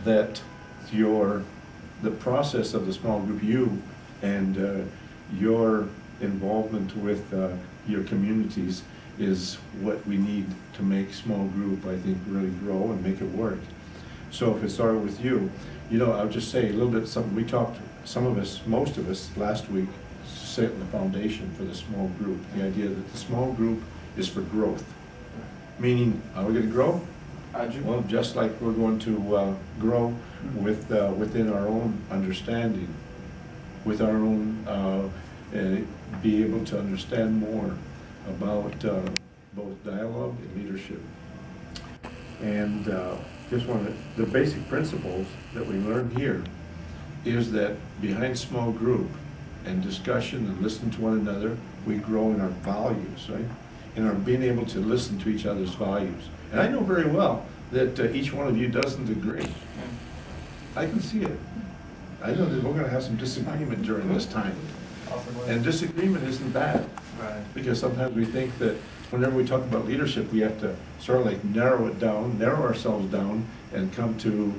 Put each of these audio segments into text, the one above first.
that the process of the small group, you and your involvement with your communities is what we need to make small group, I think, really grow and make it work. So if it started with you, you know, I'll just say a little bit, we talked, some of us, most of us last week, set the foundation for the small group. The idea that the small group is for growth. Meaning, are we going to grow? Well, just like we're going to grow with within our own understanding, with our own, be able to understand more about both dialogue and leadership. And just one of the basic principles that we learn here is that behind small group and discussion and listen to one another, we grow in our values, right? In our being able to listen to each other's values. And I know very well that each one of you doesn't agree. I can see it. I know that we're going to have some disagreement during this time. And disagreement isn't bad. Right. Because sometimes we think that whenever we talk about leadership, we have to sort of like narrow it down, narrow ourselves down, and come to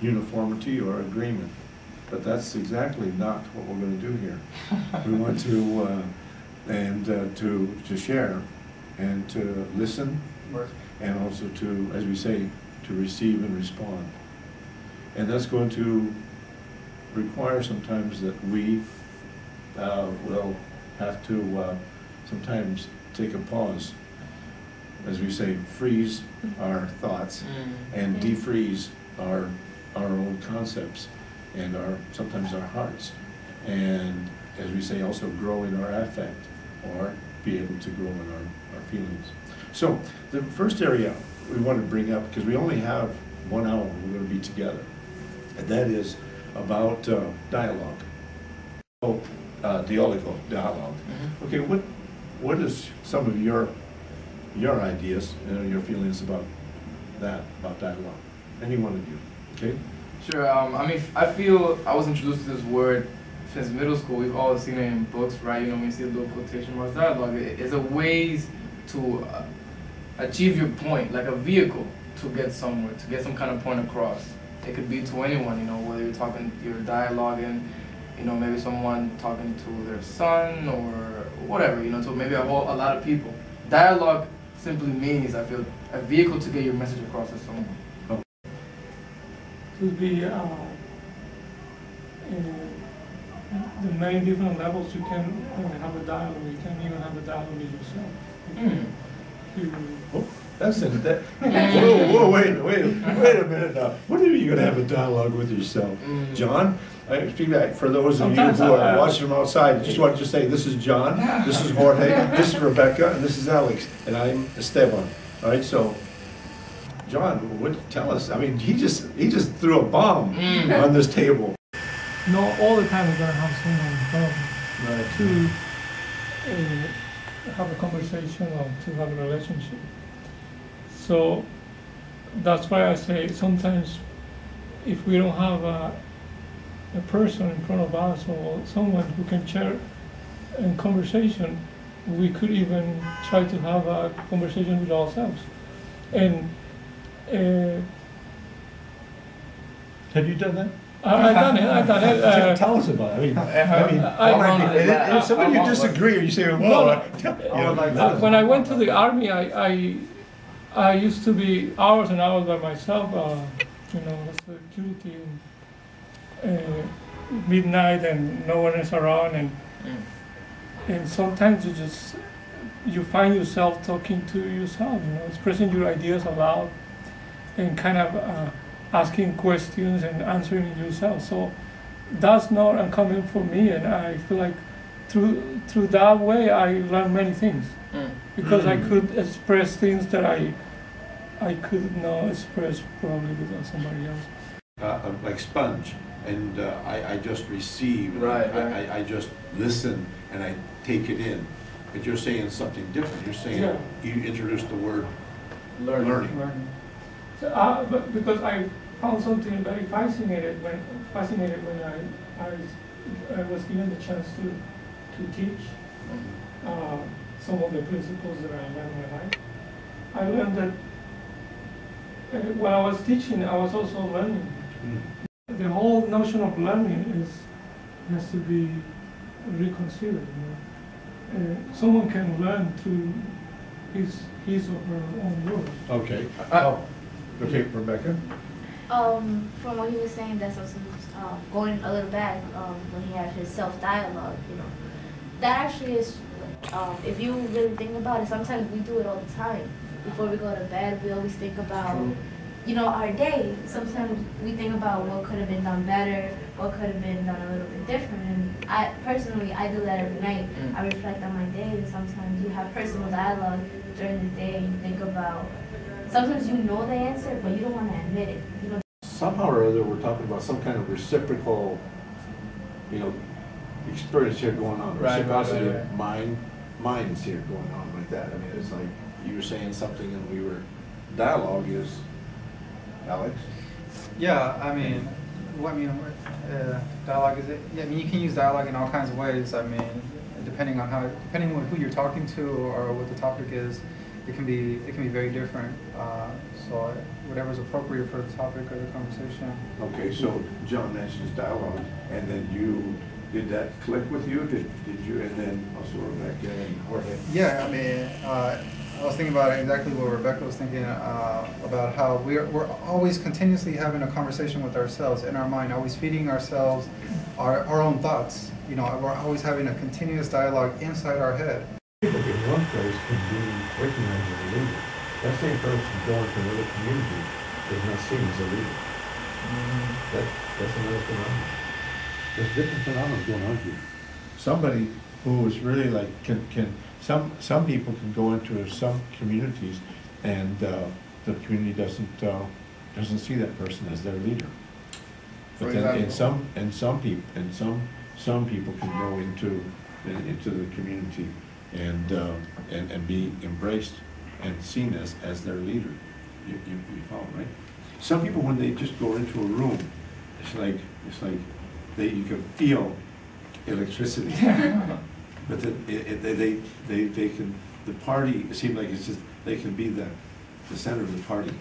uniformity or agreement. But that's exactly not what we're going to do here. We want to to share and to listen, and also to, as we say, to receive and respond. And that's going to require sometimes that we will have to sometimes take a pause, as we say, freeze our thoughts and defreeze our own concepts and sometimes our hearts, and as we say, also grow in our affect, or be able to grow in our feelings. So the first area we want to bring up, because we only have 1 hour we're going to be together, and that is about dialogue. Oh, dialogue. Okay, what is some of your ideas and your feelings about that, about dialogue? Any one of you, okay? Sure. I mean, I feel I was introduced to this word since middle school. We've all seen it in books, right? You know, when you see a little quotation marks, dialogue. It's a ways to achieve your point, like a vehicle to get somewhere, to get some kind of point across. It could be to anyone, you know, whether you're dialoguing, you know, maybe someone talking to their son or whatever, you know, to maybe a lot of people. Dialogue simply means, I feel, a vehicle to get your message across to someone. Could be the many different levels you can have a dialogue. You can even have a dialogue with yourself. Oh, that's it. Whoa, wait a minute now. What do you mean you're going to have a dialogue with yourself? John, I speak that for those of you who are watching from outside, I just want to say this is John, this is Jorge, this is Rebecca, and this is Alex, and I'm Esteban. All right, so John, tell us. I mean, he just threw a bomb on this table. Not all the time we're going to have someone to have a conversation or to have a relationship. So that's why I say sometimes if we don't have a person in front of us or someone who can share a conversation, we could even try to have a conversation with ourselves. And have you done that? I've done it. Tell us about it. If somebody you disagree, or you say, "Well," when I went to the army, I used to be hours and hours by myself. You know, security, midnight, and no one is around, and sometimes you find yourself talking to yourself. You know, expressing your ideas aloud, and kind of asking questions and answering yourself. So that's not uncommon for me, and I feel like through that way I learned many things because I could express things that I could not express probably with somebody else. Like sponge, and I just receive. Right. I just listen and I take it in. But you're saying something different. You're saying you introduced the word learning. So, but because I found something very fascinating when I was given the chance to teach some of the principles that I learned in my life. I learned that While I was teaching, I was also learning. The whole notion of learning has to be reconsidered. Someone can learn through his or her own words. Okay. Okay, Rebecca? From what he was saying, that sometimes going a little back, when he had his self-dialogue, that actually is, if you really think about it, sometimes we do it all the time. Before we go to bed, we always think about, our day. Sometimes we think about what could have been done better, what could have been done a little bit different. And I do that every night. I reflect on my day, and sometimes you have personal dialogue during the day. You think about, sometimes you know the answer, but you don't want to admit it. Somehow or other, we're talking about some kind of reciprocal, experience here going on. Reciprocity of minds here going on like that. I mean, it's like you were saying something and we were, dialogue is, Alex? Yeah, dialogue is it? Yeah, you can use dialogue in all kinds of ways. Depending on who you're talking to or what the topic is, it can be very different. So whatever's appropriate for the topic or the conversation. Okay, so John mentions dialogue, and then did that click with you? Did you, and then also Rebecca and Jorge? Yeah, I was thinking about exactly what Rebecca was thinking about how we're always continuously having a conversation with ourselves in our mind, always feeding ourselves our own thoughts. We're always having a continuous dialogue inside our head. People in one place can be recognized as a leader. That same person going to another community is not seen as a leader. That's another phenomenon. There's different phenomena going on here. Somebody who is really like, some people can go into some communities and the community doesn't see that person as their leader. But then some people can go into the community and be embraced and seen as their leader. You follow, right? Some people, when they just go into a room, it's like you can feel electricity. But they can, the party, it seems like it's just, they can be the center of the party,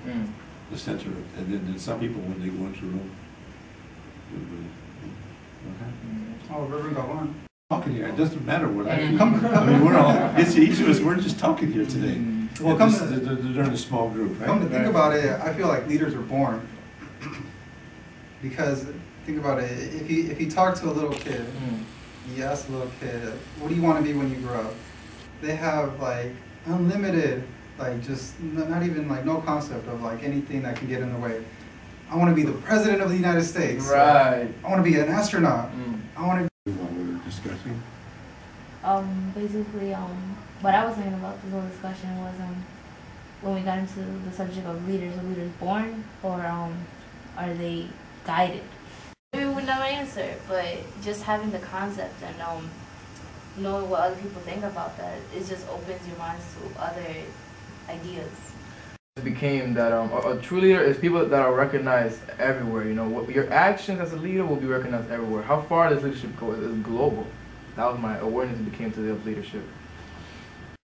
the center, and then some people, when they go into a room, Oh, Reverend, go on. Talking here, it doesn't matter what I mean, we're all, it's each of us, we're just talking here today. Well, during a small group, right? Come to think about it, I feel like leaders are born. Because, think about it, if you talk to a little kid, you ask a little kid, what do you want to be when you grow up? They have unlimited, just not even no concept of anything that can get in the way. I want to be the president of the United States. Right. I want to be an astronaut. I want to be. What we were discussing? Basically, what I was thinking about this whole discussion was when we got into the subject of leaders. Are leaders born, or are they guided? Maybe we would never answer, but just having the concept and knowing what other people think about that, it just opens your minds to other ideas. It became that a true leader is people that are recognized everywhere. What your actions as a leader will be recognized everywhere. How far does leadership go? It's global. That was my awareness it became to the leadership.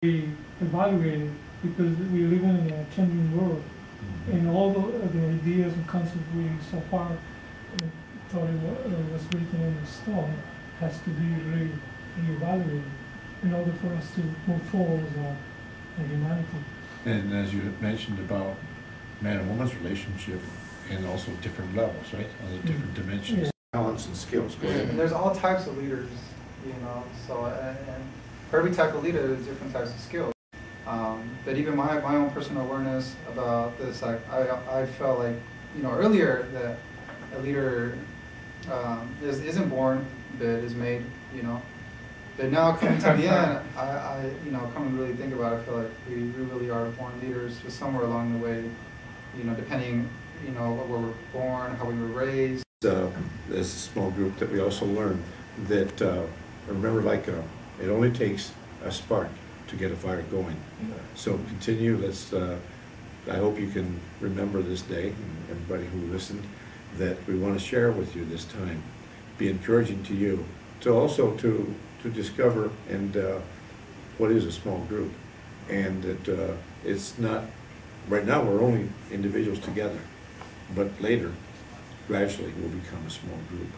We evaluate it because we live in a changing world, and all the ideas and concepts we so far thought it was written in stone has to be reevaluated in order for us to move forward as a humanity. And as you had mentioned about man and woman's relationship, and also different levels, right? On the different dimensions. Yeah. Talents and skills. Go ahead. And there's all types of leaders, so and for every type of leader, there's different types of skills. But even my own personal awareness about this, I felt like, earlier that a leader isn't born, but is made, But now coming to the end, I come to really think about it, I feel like we really are born leaders just somewhere along the way, depending, where we're born, how we were raised. There's a small group that we also learned that, remember, it only takes a spark to get a fire going. So continue, I hope you can remember this day, and everybody who listened, that we want to share with you this time, be encouraging to you, to also to discover what is a small group, and that it's not right now, we're only individuals together, but later, gradually, we'll become a small group.